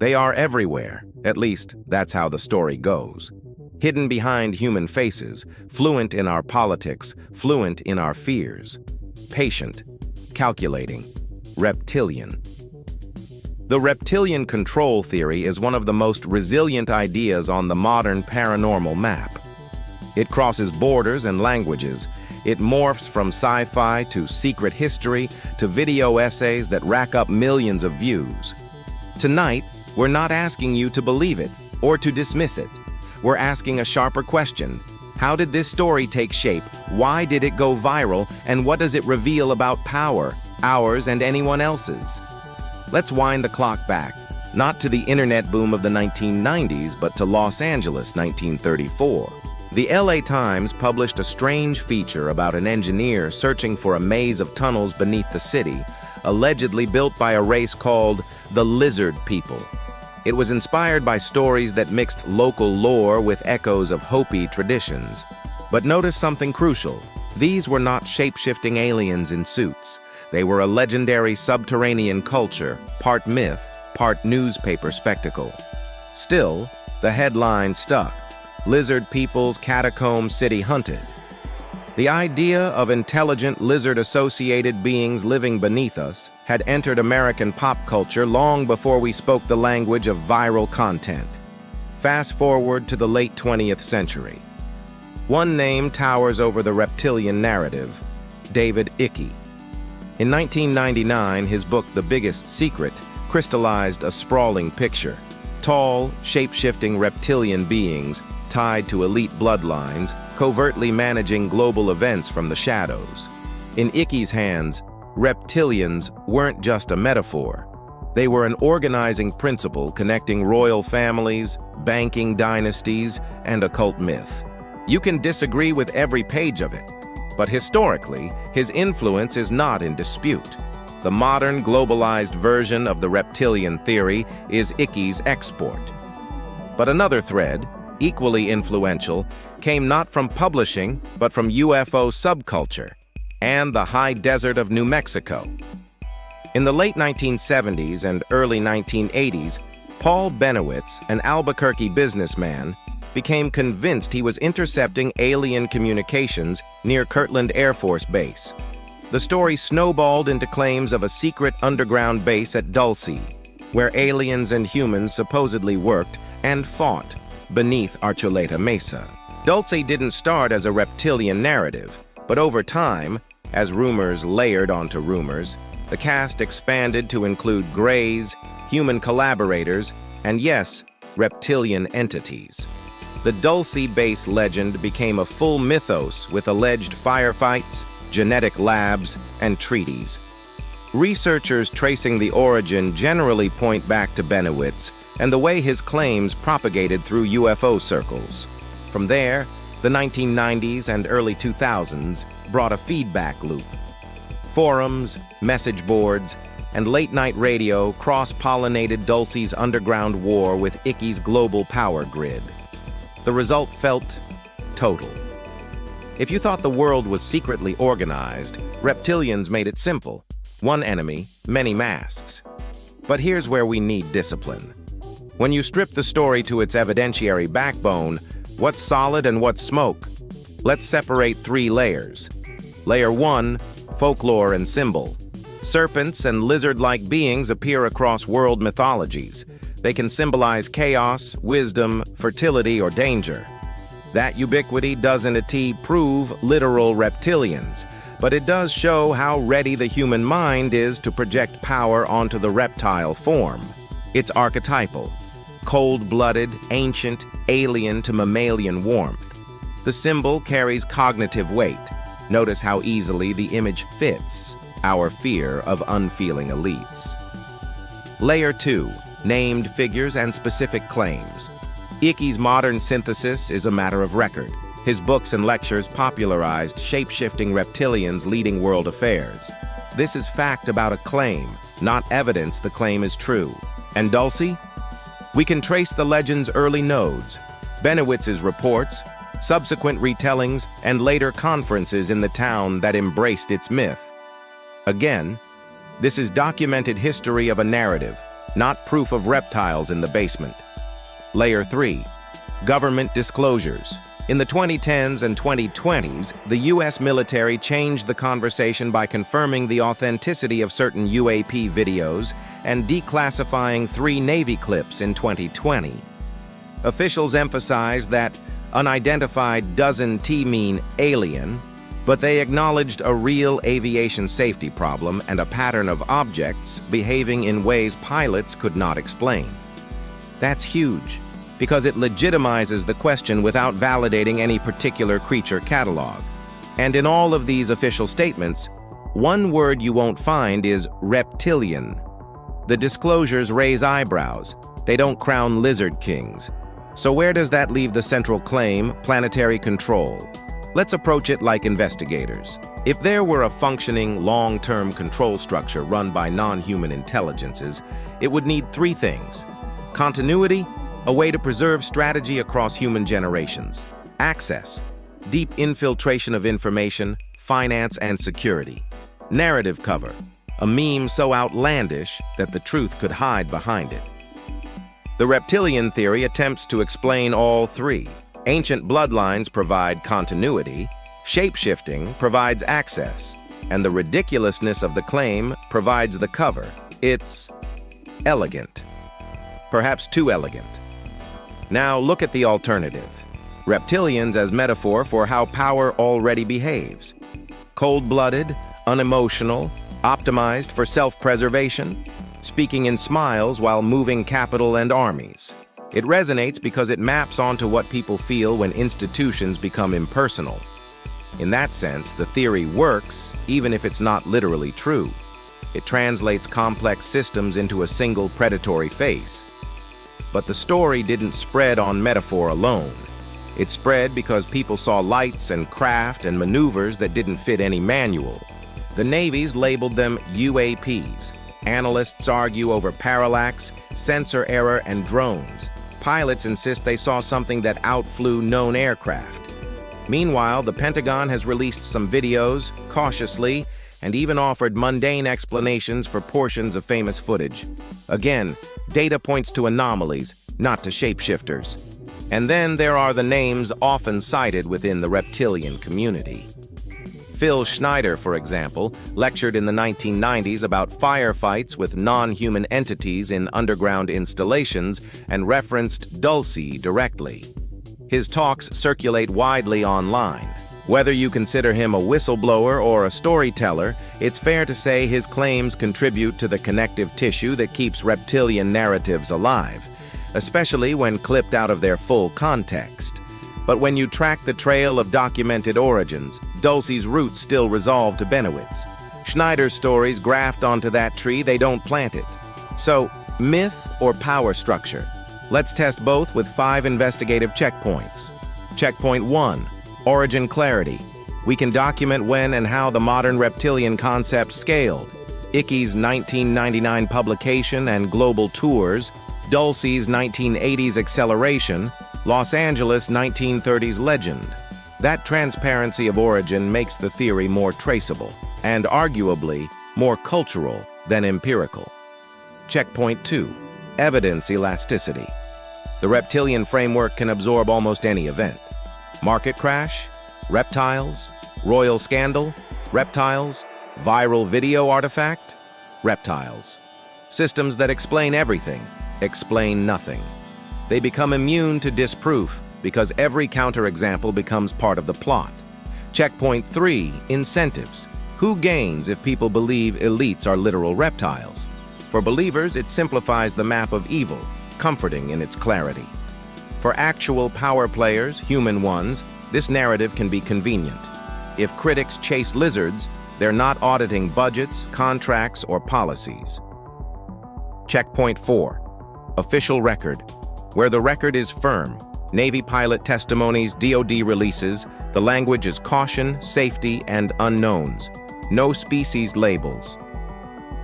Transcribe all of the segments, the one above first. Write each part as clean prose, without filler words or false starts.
They are everywhere, at least that's how the story goes. Hidden behind human faces, fluent in our politics, fluent in our fears. Patient, calculating, reptilian. The reptilian control theory is one of the most resilient ideas on the modern paranormal map. It crosses borders and languages. It morphs from sci-fi to secret history to video essays that rack up millions of views. Tonight, we're not asking you to believe it or to dismiss it. We're asking a sharper question. How did this story take shape? Why did it go viral? And what does it reveal about power, ours and anyone else's? Let's wind the clock back, not to the internet boom of the 1990s, but to Los Angeles, 1934. The LA Times published a strange feature about an engineer searching for a maze of tunnels beneath the city, allegedly built by a race called the Lizard People. It was inspired by stories that mixed local lore with echoes of Hopi traditions. But notice something crucial. These were not shape-shifting aliens in suits. They were a legendary subterranean culture, part myth, part newspaper spectacle. Still, the headline stuck. Lizard People's Catacomb City Hunted. The idea of intelligent lizard-associated beings living beneath us had entered American pop culture long before we spoke the language of viral content. Fast forward to the late 20th century. One name towers over the reptilian narrative: David Icke. In 1999, his book The Biggest Secret crystallized a sprawling picture. Tall, shape-shifting reptilian beings tied to elite bloodlines, covertly managing global events from the shadows. In Icke's hands, reptilians weren't just a metaphor. They were an organizing principle connecting royal families, banking dynasties, and occult myth. You can disagree with every page of it, but historically, his influence is not in dispute. The modern, globalized version of the reptilian theory is Icke's export. But another thread, equally influential, came not from publishing, but from UFO subculture and the high desert of New Mexico. In the late 1970s and early 1980s, Paul Bennewitz, an Albuquerque businessman, became convinced he was intercepting alien communications near Kirtland Air Force Base. The story snowballed into claims of a secret underground base at Dulce, where aliens and humans supposedly worked and fought beneath Archuleta Mesa. Dulce didn't start as a reptilian narrative, but over time, as rumors layered onto rumors, the cast expanded to include greys, human collaborators, and yes, reptilian entities. The Dulce Base legend became a full mythos with alleged firefights, genetic labs, and treaties. Researchers tracing the origin generally point back to Bennewitz and the way his claims propagated through UFO circles. From there, the 1990s and early 2000s brought a feedback loop. Forums, message boards, and late-night radio cross-pollinated Dulce's underground war with Icke's global power grid. The result felt total. If you thought the world was secretly organized, reptilians made it simple. One enemy, many masks. But here's where we need discipline. When you strip the story to its evidentiary backbone, what's solid and what's smoke? Let's separate three layers. Layer 1, folklore and symbol. Serpents and lizard-like beings appear across world mythologies. They can symbolize chaos, wisdom, fertility, or danger. That ubiquity doesn't prove literal reptilians, but it does show how ready the human mind is to project power onto the reptile form. It's archetypal, cold-blooded, ancient, alien to mammalian warmth. The symbol carries cognitive weight. Notice how easily the image fits our fear of unfeeling elites. Layer 2, named figures and specific claims. Icke's modern synthesis is a matter of record. His books and lectures popularized shape-shifting reptilians leading world affairs. This is fact about a claim, not evidence the claim is true. And Dulce? We can trace the legend's early nodes, Bennewitz's reports, subsequent retellings, and later conferences in the town that embraced its myth. Again, this is documented history of a narrative, not proof of reptiles in the basement. Layer 3. Government disclosures. In the 2010s and 2020s, the U.S. military changed the conversation by confirming the authenticity of certain UAP videos and declassifying 3 Navy clips in 2020. Officials emphasized that unidentified doesn't mean alien, but they acknowledged a real aviation safety problem and a pattern of objects behaving in ways pilots could not explain. That's huge, because it legitimizes the question without validating any particular creature catalog. And in all of these official statements, one word you won't find is reptilian. The disclosures raise eyebrows. They don't crown lizard kings. So where does that leave the central claim, planetary control? Let's approach it like investigators. If there were a functioning, long-term control structure run by non-human intelligences, it would need 3 things: continuity, a way to preserve strategy across human generations; access, deep infiltration of information, finance, and security; narrative cover, a meme so outlandish that the truth could hide behind it. The reptilian theory attempts to explain all 3. Ancient bloodlines provide continuity, shape-shifting provides access, and the ridiculousness of the claim provides the cover. It's elegant. Perhaps too elegant. Now look at the alternative. Reptilians as metaphor for how power already behaves. Cold-blooded, unemotional, optimized for self-preservation, speaking in smiles while moving capital and armies. It resonates because it maps onto what people feel when institutions become impersonal. In that sense, the theory works, even if it's not literally true. It translates complex systems into a single predatory face. But the story didn't spread on metaphor alone. It spread because people saw lights and craft and maneuvers that didn't fit any manual. The navies labeled them UAPs. Analysts argue over parallax, sensor error, and drones. Pilots insist they saw something that outflew known aircraft. Meanwhile, the Pentagon has released some videos, cautiously, and even offered mundane explanations for portions of famous footage. Again, data points to anomalies, not to shapeshifters. And then there are the names often cited within the reptilian community. Phil Schneider, for example, lectured in the 1990s about firefights with non-human entities in underground installations and referenced Dulce directly. His talks circulate widely online. Whether you consider him a whistleblower or a storyteller, it's fair to say his claims contribute to the connective tissue that keeps reptilian narratives alive, especially when clipped out of their full context. But when you track the trail of documented origins, Dulce's roots still resolve to Bennewitz. Schneider's stories graft onto that tree, they don't plant it. So, myth or power structure? Let's test both with 5 investigative checkpoints. Checkpoint 1. Origin clarity. We can document when and how the modern reptilian concept scaled. Icke's 1999 publication and global tours, Dulce's 1980s acceleration, Los Angeles 1930s legend. That transparency of origin makes the theory more traceable, and arguably more cultural than empirical. Checkpoint 2. Evidence elasticity. The reptilian framework can absorb almost any event. Market crash, reptiles, royal scandal, reptiles, viral video artifact, reptiles. Systems that explain everything, explain nothing. They become immune to disproof because every counterexample becomes part of the plot. Checkpoint 3, incentives. Who gains if people believe elites are literal reptiles? For believers, it simplifies the map of evil, comforting in its clarity. For actual power players, human ones, this narrative can be convenient. If critics chase lizards, they're not auditing budgets, contracts, or policies. Checkpoint 4, official record. Where the record is firm, Navy pilot testimonies, DoD releases, the language is caution, safety, and unknowns. No species labels.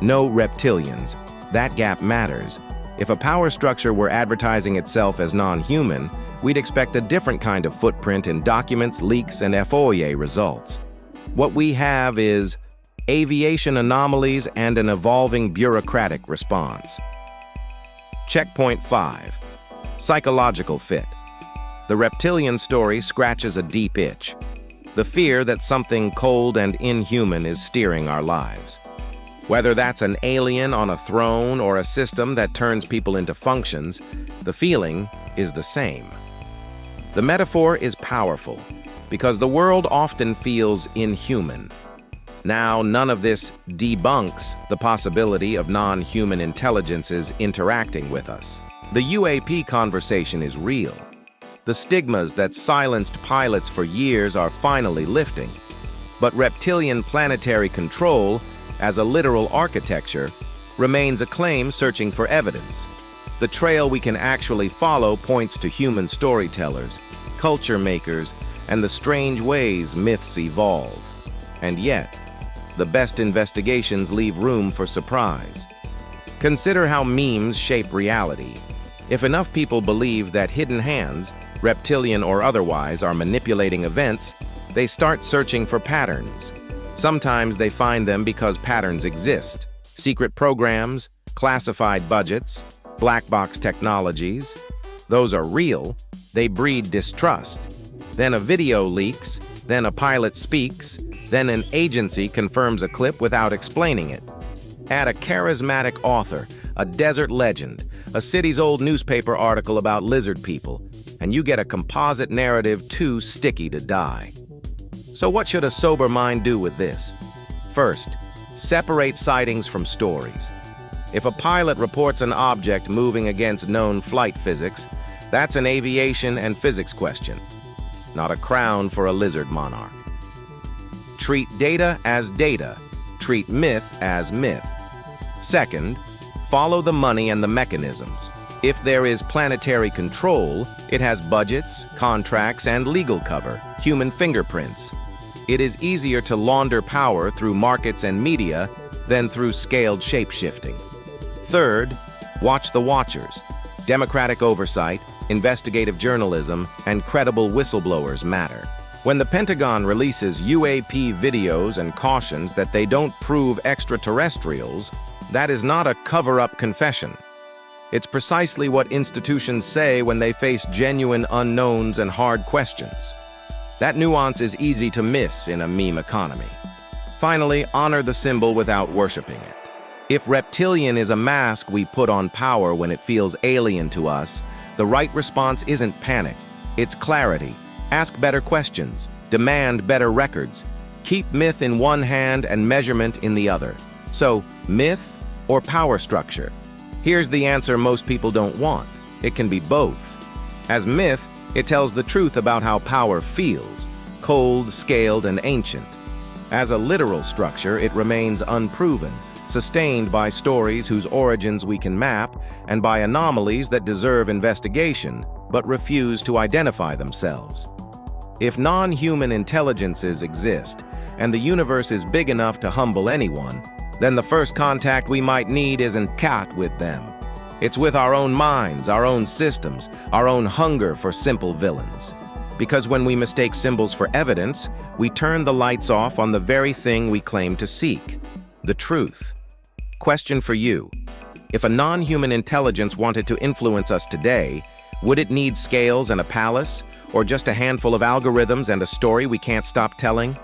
No reptilians. That gap matters. If a power structure were advertising itself as non-human, we'd expect a different kind of footprint in documents, leaks, and FOIA results. What we have is aviation anomalies and an evolving bureaucratic response. Checkpoint 5. Psychological fit. The reptilian story scratches a deep itch. The fear that something cold and inhuman is steering our lives. Whether that's an alien on a throne or a system that turns people into functions, the feeling is the same. The metaphor is powerful because the world often feels inhuman. Now, none of this debunks the possibility of non-human intelligences interacting with us. The UAP conversation is real. The stigmas that silenced pilots for years are finally lifting. But reptilian planetary control, as a literal architecture, remains a claim searching for evidence. The trail we can actually follow points to human storytellers, culture makers, and the strange ways myths evolve. And yet, the best investigations leave room for surprise. Consider how memes shape reality. If enough people believe that hidden hands, reptilian or otherwise, are manipulating events, they start searching for patterns. Sometimes they find them because patterns exist. Secret programs, classified budgets, black box technologies. Those are real. They breed distrust. Then a video leaks, then a pilot speaks, then an agency confirms a clip without explaining it. Add a charismatic author, a desert legend, a city's old newspaper article about lizard people, and you get a composite narrative too sticky to die. So what should a sober mind do with this? First, separate sightings from stories. If a pilot reports an object moving against known flight physics, that's an aviation and physics question, not a crown for a lizard monarch. Treat data as data. Treat myth as myth. Second, follow the money and the mechanisms. If there is planetary control, it has budgets, contracts, and legal cover, human fingerprints. It is easier to launder power through markets and media than through scaled shape-shifting. Third, watch the watchers. Democratic oversight, investigative journalism, and credible whistleblowers matter. When the Pentagon releases UAP videos and cautions that they don't prove extraterrestrials, that is not a cover-up confession. It's precisely what institutions say when they face genuine unknowns and hard questions. That nuance is easy to miss in a meme economy. Finally, honor the symbol without worshiping it. If reptilian is a mask we put on power when it feels alien to us, the right response isn't panic, it's clarity. Ask better questions, demand better records, keep myth in one hand and measurement in the other. So, myth or power structure? Here's the answer most people don't want. It can be both. As myth, it tells the truth about how power feels, cold, scaled, and ancient. As a literal structure, it remains unproven, sustained by stories whose origins we can map and by anomalies that deserve investigation but refuse to identify themselves. If non-human intelligences exist and the universe is big enough to humble anyone, then the first contact we might need isn't cat with them. It's with our own minds, our own systems, our own hunger for simple villains. Because when we mistake symbols for evidence, we turn the lights off on the very thing we claim to seek, the truth. Question for you. If a non-human intelligence wanted to influence us today, would it need scales and a palace, or just a handful of algorithms and a story we can't stop telling?